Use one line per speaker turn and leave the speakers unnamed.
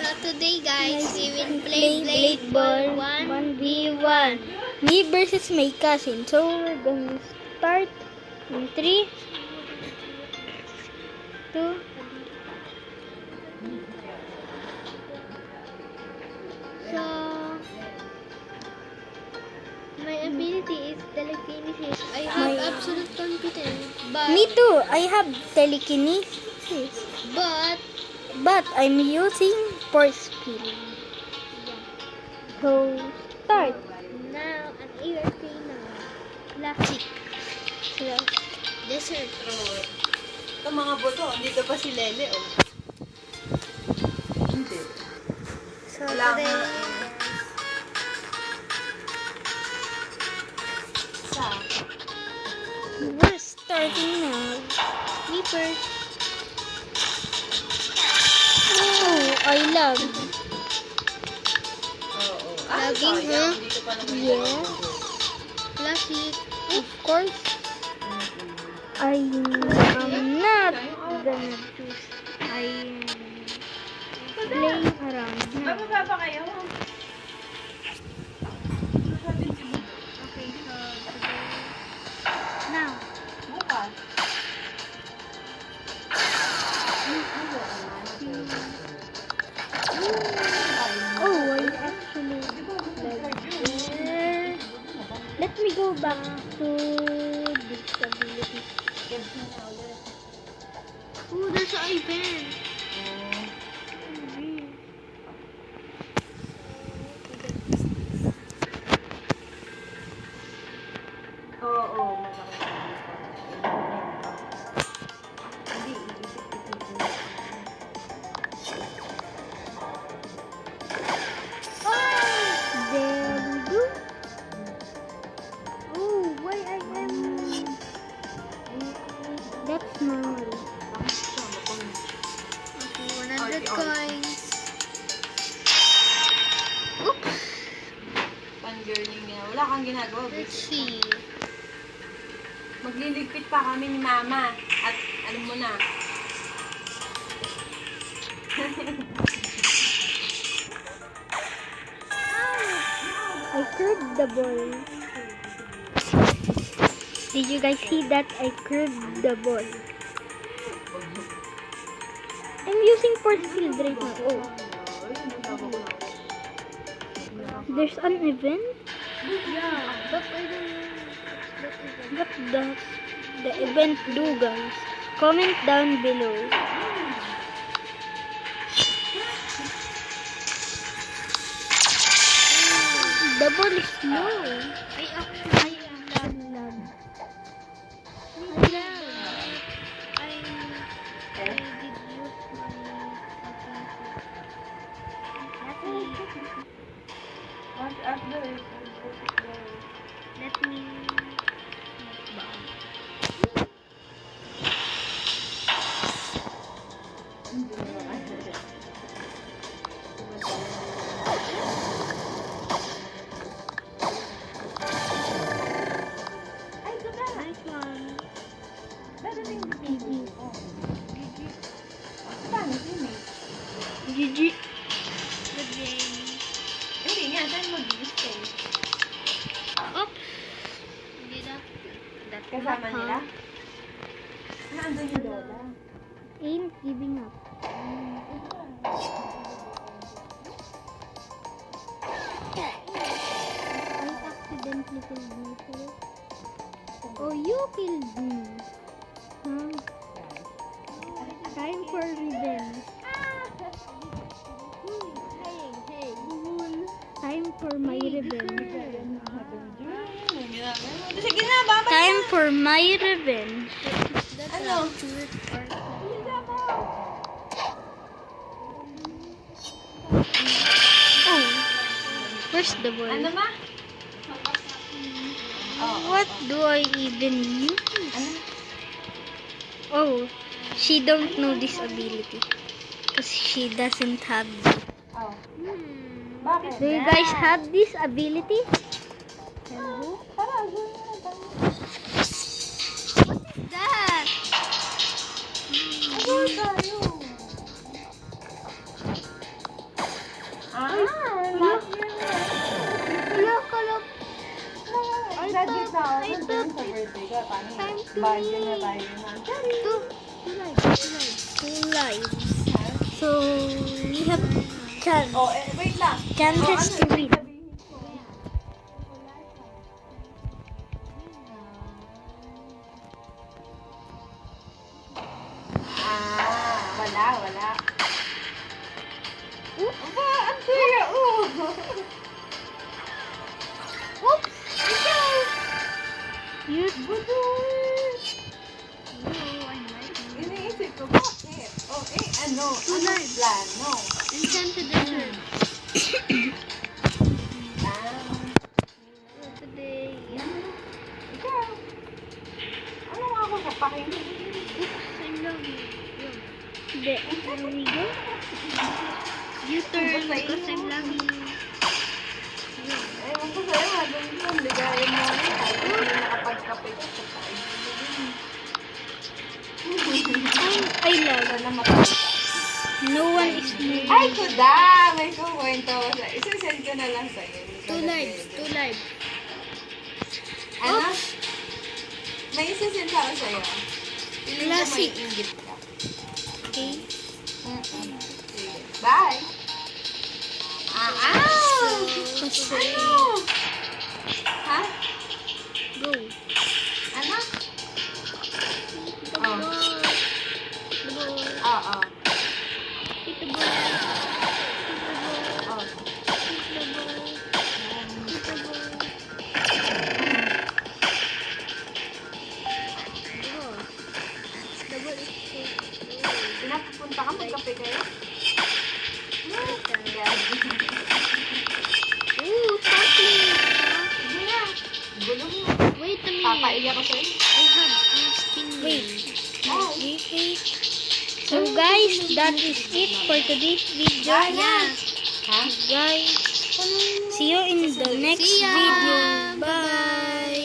So today guys, we will play Blade Ball 1v1.
Me versus my cousin. So we're gonna start in 3, 2.
So my ability is telekinesis. I have absolute confidence,
Me too. I have telekinesis. But I'm using force field. So start.
now an airplane now. Plastic. Desert.
Ito mga boto, dito pa si Lele, oh. Hindi.
So
Wala
today,
nga, Sa?
We're starting now.
me first.
Oh, I love.
Oo.
Laging,
sayang,
huh?
dito pa naman
Yes.
Plastic.
Of course. I'm not gonna choose. I'm playing around now.
Bababa pa kayo?
Okay, so today. Now.
Bukas.
Oh, I actually like there. Let me go back to disability.
Oh, there's an event.
Oo, hindi,
There we go. Oh, why I am? That's normal.
Okay, 100 coins. Oops.
Pan-girling niya. Wala kang ginagawa,
Let's
bitch.
see.
Magliligpit pa kami ni Mama. At alam mo na.
I curved the ball. Did you guys see that? I curved the ball. I'm using force field right now. Oh, there's an event.
Yeah, but I don't know.
What does the event do, guys? Comment down below. The ball is low.
I actually love. I did use let me nice one.
GG.
Good game.
Hindi nga, saan mag-display?
Oops. Hindi na.
Kasama nila? Andun yung Lola.
Ain't giving up. I accidentally killed myself. Oh, you killed me. Huh? Time for revenge.
Hey.
Time for my revenge.
Sige na, baba.
Time for my revenge.
Ano?
Oh, where's the ball?
Ano ma?
What do I even use? Oh, she don't know this ability. Because she doesn't have it.
Oh. Bakit?
Do you guys have this ability? Hello?
Tara,
That.
tayo. Bagyo na tayo na.
Two. Two lives. Two lives.
2 lives. So, we have
Oh, wait lang.
chances to win.
Wala. Aba, ang saya.
Oops! Ikaw!
You
Iniisip ko, bakit? Ano yung plano?
Enchanted Desert.
Ah,
Today.
ikaw. Ano nga ako sa pakinig?
Oops! I love you.
There we go.
You turn because I love you.
Ewan ko sa'yo, habang yun, ligaya mo rin. Hindi nakapagkape ka sa kaibigan.
I love.
Sana matapos.
No one is moving.
Ay, kuda! May kukwento ko sa'yo. Isasend ko na lang sa'yo.
Two lives. Two lives.
Ano? May isasend ako sa'yo. Piling ko may
Classic.
inggit ka.
Okay.
Sige. Bye!
Kasi,
Ano? Ha?
go.
Ano?
The
Oh.
ball. The ball.
Oo.
Hit the ball.
Oh.
Hit the ball. Hit the ball. The ball is so
Pinapupunta ka, magkape kayo?
Ooh, chocolate.
Sige na. Gulo mo.
Wait a minute.
Papaiyak ko sa'yo.
I have a spin
Wait.
wheel.
Okay. So guys, that is it for today's video.
Yeah.
Ha?
Guys, see you in the next
See ya.
video. Bye.